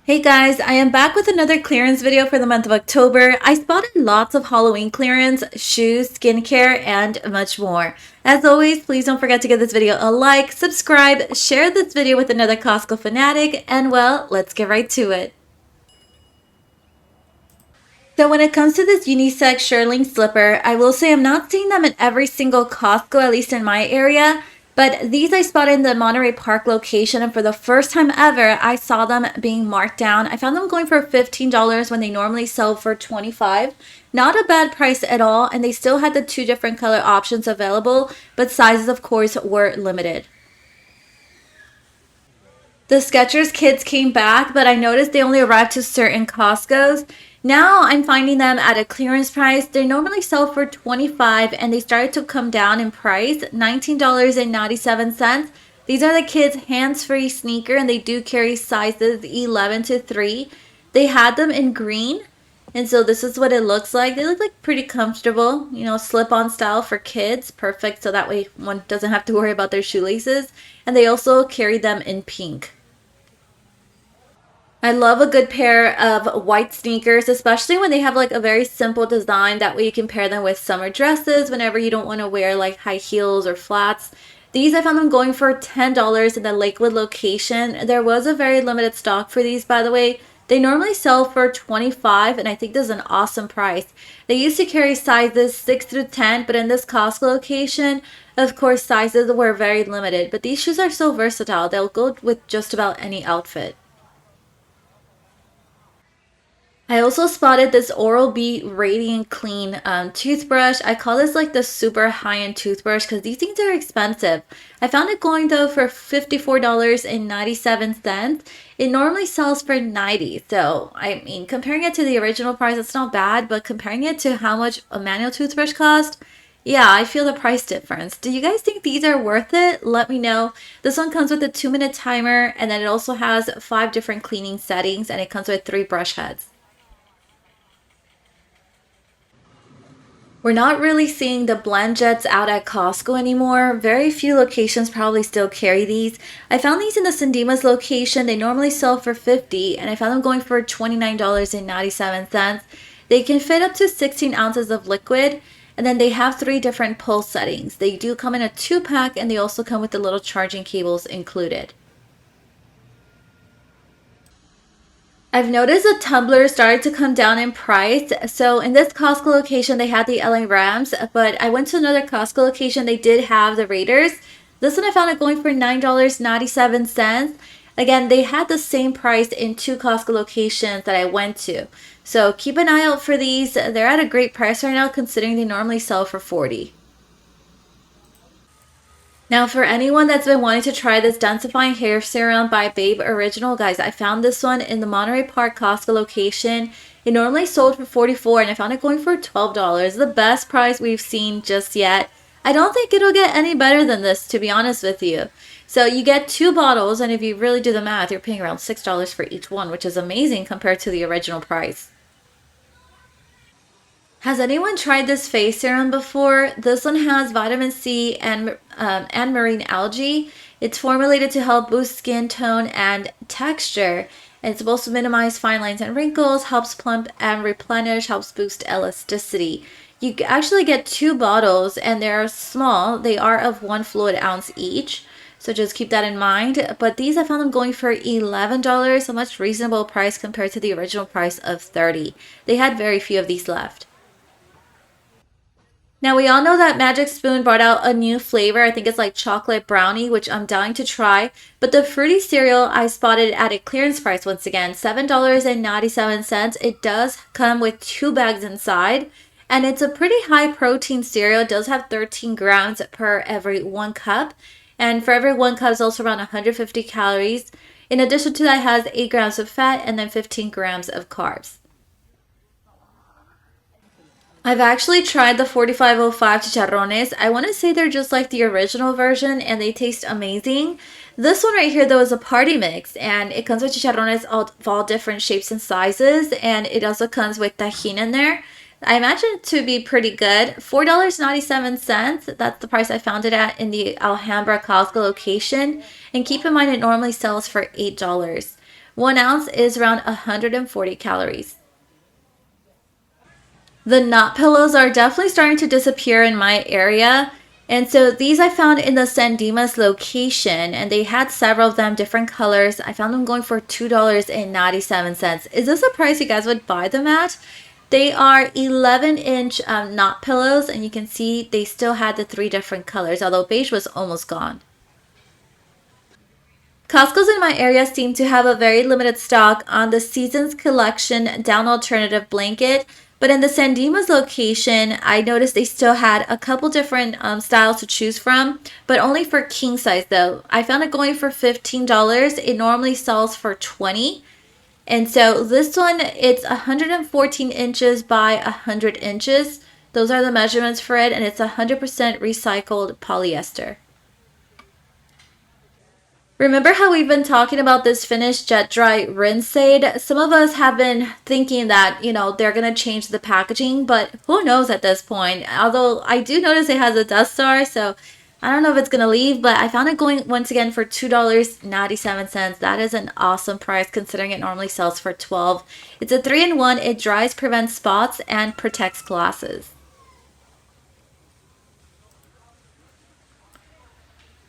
Hey guys, I am back with another clearance video for the month of October. I spotted lots of Halloween clearance, shoes, skincare, and much more. As always, please don't forget to give this video a like, subscribe, share this video with another Costco fanatic, and well, let's get right to it. So when it comes to this Unisex Shearling slipper, I will say I'm not seeing them in every single Costco, at least in my area. But these I spotted in the Monterrey Park location, and for the first time ever, I saw them being marked down. I found them going for $15 when they normally sell for $25. Not a bad price at all, and they still had the two different color options available, but sizes, of course, were limited. The Skechers kids came back, but I noticed they only arrived to certain Costco's. Now I'm finding them at a clearance price. They normally sell for $25 and they started to come down in price, $19.97. These are the kids' hands-free sneaker and they do carry sizes 11 to 3. They had them in green. And so this is what it looks like. They look like pretty comfortable, slip-on style for kids. Perfect, so that way one doesn't have to worry about their shoelaces. And they also carry them in pink. I love a good pair of white sneakers, especially when they have like a very simple design. That way you can pair them with summer dresses whenever you don't want to wear like high heels or flats. These I found them going for $10 in the Lakewood location. There was a very limited stock for these, by the way. They normally sell for $25 and I think this is an awesome price. They used to carry sizes 6 through 10, but in this Costco location, of course, sizes were very limited. But these shoes are so versatile. They'll go with just about any outfit. I also spotted this Oral-B Radiant Clean toothbrush. I call this like the super high-end toothbrush because these things are expensive. I found it going though for $54.97. It normally sells for $90. So, I mean, comparing it to the original price, it's not bad, but comparing it to how much a manual toothbrush cost, yeah, I feel the price difference. Do you guys think these are worth it? Let me know. This one comes with a 2-minute timer and then it also has 5 different cleaning settings and it comes with 3 brush heads. We're not really seeing the Blendjets out at Costco anymore. Very few locations probably still carry these. I found these in the Dimas location. They normally sell for $50 and I found them going for $29.97. They can fit up to 16 ounces of liquid and then they have 3 different pulse settings. They do come in a 2-pack and they also come with the little charging cables included. I've noticed the tumblers started to come down in price. So in this Costco location, they had the LA Rams, but I went to another Costco location. They did have the Raiders. This one I found it going for $9.97. Again, they had the same price in 2 Costco locations that I went to. So keep an eye out for these. They're at a great price right now considering they normally sell for $40. Now, for anyone that's been wanting to try this Densifying Hair Serum by Babe Original, guys, I found this one in the Monterey Park Costco location. It normally sold for $44 and I found it going for $12. The best price we've seen just yet. I don't think it'll get any better than this, to be honest with you. So you get 2 bottles and if you really do the math, you're paying around $6 for each one, which is amazing compared to the original price. Has anyone tried this face serum before? This one has vitamin C and marine algae. It's formulated to help boost skin tone and texture. And it's supposed to minimize fine lines and wrinkles, helps plump and replenish, helps boost elasticity. You actually get 2 bottles and they're small. They are of 1 fluid ounce each. So just keep that in mind. But these I found them going for $11, a much reasonable price compared to the original price of $30. They had very few of these left. Now, we all know that Magic Spoon brought out a new flavor. I think it's like chocolate brownie, which I'm dying to try. But the fruity cereal I spotted at a clearance price once again, $7.97. It does come with 2 bags inside. And it's a pretty high protein cereal. It does have 13 grams per every 1 cup. And for every 1 cup is also around 150 calories. In addition to that, it has 8 grams of fat and then 15 grams of carbs. I've actually tried the 4505 Chicharrones. I want to say they're just like the original version and they taste amazing. This one right here though is a party mix and it comes with chicharrones of all different shapes and sizes and it also comes with tajin in there. I imagine it to be pretty good. $4.97. That's the price I found it at in the Alhambra Costco location. And keep in mind it normally sells for $8. 1 ounce is around 140 calories. The knot pillows are definitely starting to disappear in my area. And so these I found in the San Dimas location, and they had several of them, different colors. I found them going for $2.97. Is this a price you guys would buy them at? They are 11-inch knot pillows, and you can see they still had the 3 different colors, although beige was almost gone. Costco's in my area seem to have a very limited stock on the Seasons Collection Down Alternative Blanket. But in the San Dimas location, I noticed they still had a couple different styles to choose from, but only for king size though. I found it going for $15. It normally sells for $20. And so this one, it's 114 inches by 100 inches. Those are the measurements for it, and it's 100% recycled polyester. Remember how we've been talking about this Finish Jet Dry Rinse Aid? Some of us have been thinking that, they're going to change the packaging, but who knows at this point? Although I do notice it has a dust star, so I don't know if it's going to leave, but I found it going once again for $2.97. That is an awesome price considering it normally sells for $12. It's a 3-in-1. It dries, prevents spots, and protects glasses.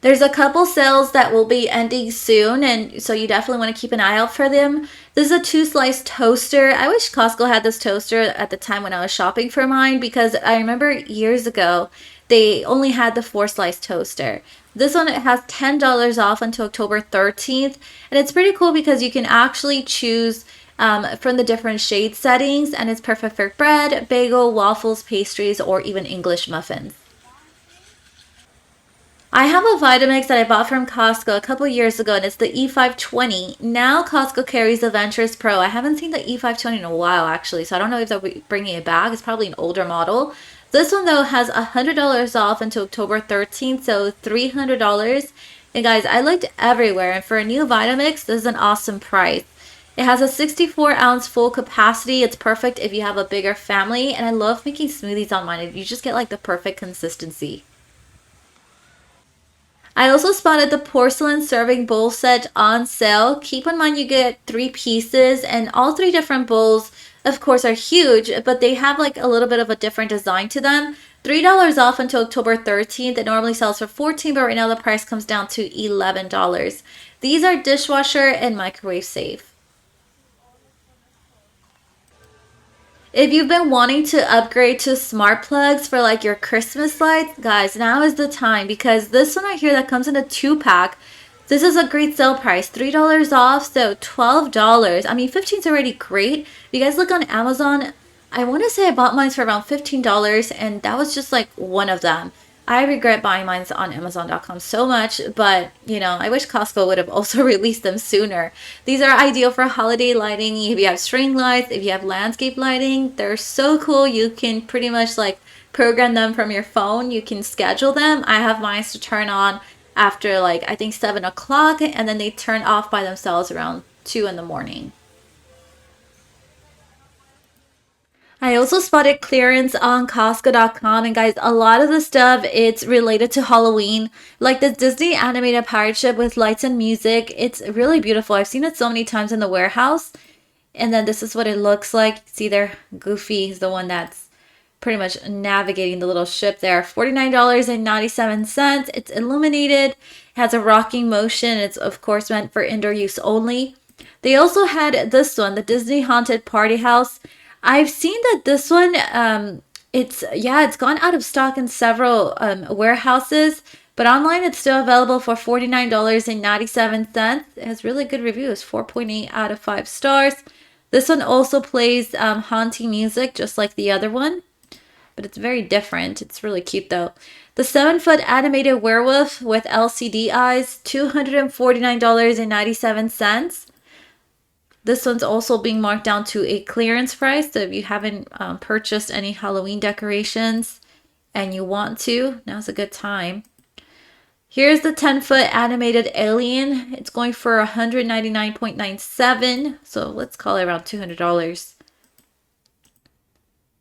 There's a couple sales that will be ending soon, and so you definitely want to keep an eye out for them. This is a 2-slice toaster. I wish Costco had this toaster at the time when I was shopping for mine, because I remember years ago they only had the 4-slice toaster. This one, it has $10 off until October 13th, and it's pretty cool because you can actually choose from the different shade settings, and it's perfect for bread, bagel, waffles, pastries, or even English muffins. I have a Vitamix that I bought from Costco a couple years ago, and it's the E520. Now Costco carries the Venturist Pro. I haven't seen the E520 in a while, actually, so I don't know if they'll be bringing it back. It's probably an older model. This one, though, has $100 off until October 13th, so $300. And guys, I looked everywhere, and for a new Vitamix, this is an awesome price. It has a 64-ounce full capacity. It's perfect if you have a bigger family, and I love making smoothies on mine. You just get like the perfect consistency. I also spotted the porcelain serving bowl set on sale. Keep in mind you get 3 pieces, and all 3 different bowls, of course, are huge, but they have like a little bit of a different design to them. $3 off until October 13th. It normally sells for $14, but right now the price comes down to $11. These are dishwasher and microwave safe. If you've been wanting to upgrade to smart plugs for like your Christmas lights, guys, now is the time, because this one right here that comes in a 2-pack, this is a great sale price, $3 off, so $12. I mean, 15 is already great. If you guys look on Amazon, I want to say I bought mine for around $15, and that was just like one of them. I regret buying mine on Amazon.com so much, but I wish Costco would have also released them sooner. These are ideal for holiday lighting. If you have string lights, if you have landscape lighting, they're so cool. You can pretty much like program them from your phone. You can schedule them. I have mine to turn on after like I think 7 o'clock, and then they turn off by themselves around 2 in the morning. I also spotted clearance on Costco.com, and guys, a lot of the stuff, it's related to Halloween, like the Disney animated pirate ship with lights and music. It's really beautiful. I've seen it so many times in the warehouse, and then this is what it looks like. See there, Goofy is the one that's pretty much navigating the little ship there. $49.97. It's illuminated, has a rocking motion. It's of course meant for indoor use only. They also had this one, the Disney Haunted Party House. I've seen that this one, it's gone out of stock in several warehouses, but online it's still available for $49.97. It has really good reviews, 4.8 out of 5 stars. This one also plays haunting music, just like the other one, but it's very different. It's really cute though. The 7-foot animated werewolf with LCD eyes, $249.97. This one's also being marked down to a clearance price. So if you haven't purchased any Halloween decorations and you want to, now's a good time. Here's the 10-foot animated alien. It's going for $199.97. So let's call it around $200.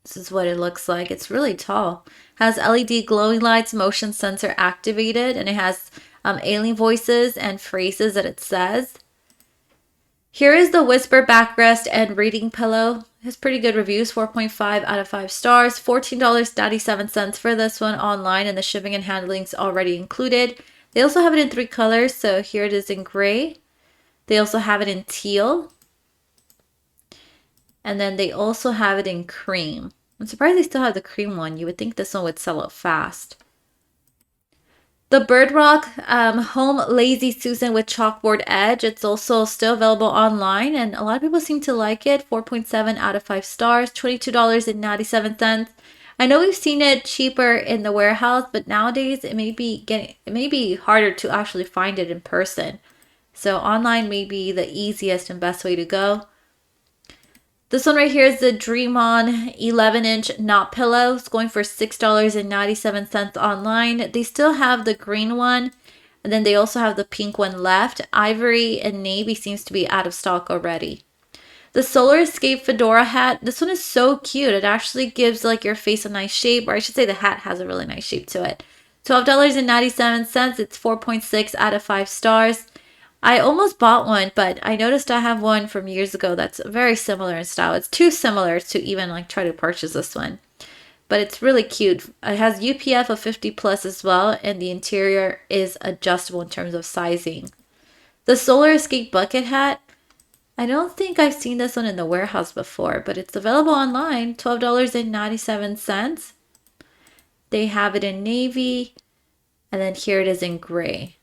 This is what it looks like. It's really tall. Has LED glowing lights, motion sensor activated, and it has alien voices and phrases that it says. Here is the Whisper backrest and reading pillow. It has pretty good reviews, 4.5 out of 5 stars, $14.97 for this one online, and the shipping and handling is already included. They also have it in 3 colors, so here it is in gray. They also have it in teal. And then they also have it in cream. I'm surprised they still have the cream one. You would think this one would sell out fast. The Bird Rock Home Lazy Susan with Chalkboard Edge. It's also still available online, and a lot of people seem to like it. 4.7 out of 5 stars, $22.97. I know we've seen it cheaper in the warehouse, but nowadays it may be harder to actually find it in person. So online may be the easiest and best way to go. This one right here is the Dream On 11-inch knot pillow. It's going for $6.97 online. They still have the green one, and then they also have the pink one left. Ivory and navy seems to be out of stock already. The Solar Escape Fedora hat. This one is so cute. It actually gives like your face a nice shape, or I should say the hat has a really nice shape to it. $12.97. It's 4.6 out of 5 stars. I almost bought one, but I noticed I have one from years ago that's very similar in style. It's too similar to even like try to purchase this one. But it's really cute. It has UPF of 50 plus as well, and the interior is adjustable in terms of sizing. The Solar Escape bucket hat. I don't think I've seen this one in the warehouse before, but it's available online, $12.97. They have it in navy, and then here it is in gray.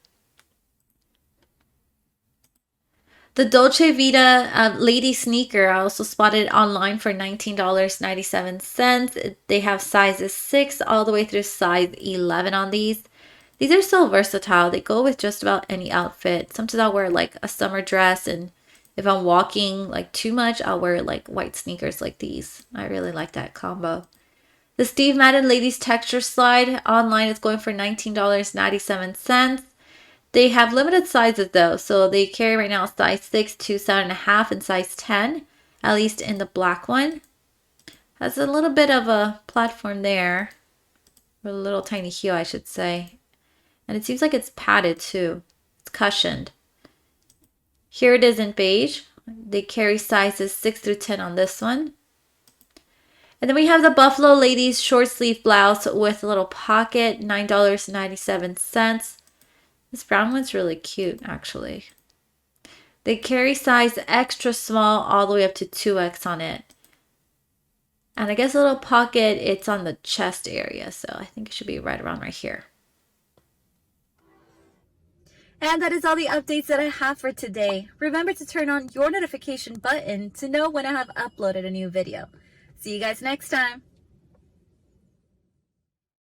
The Dolce Vita lady sneaker, I also spotted online for $19.97. They have sizes 6 all the way through size 11 on these. These are so versatile. They go with just about any outfit. Sometimes I'll wear like a summer dress, and if I'm walking like too much, I'll wear like white sneakers like these. I really like that combo. The Steve Madden Ladies Texture Slide online is going for $19.97. They have limited sizes though, so they carry right now size 6 to 7.5 and size 10, at least in the black one. Has a little bit of a platform there, or a little tiny heel I should say. And it seems like it's padded too. It's cushioned. Here it is in beige. They carry sizes 6 through 10 on this one. And then we have the Buffalo Ladies short sleeve blouse with a little pocket, $9.97. This brown one's really cute, actually. They carry size extra small all the way up to 2X on it. And I guess a little pocket, it's on the chest area, so I think it should be right around right here. And that is all the updates that I have for today. Remember to turn on your notification button to know when I have uploaded a new video. See you guys next time.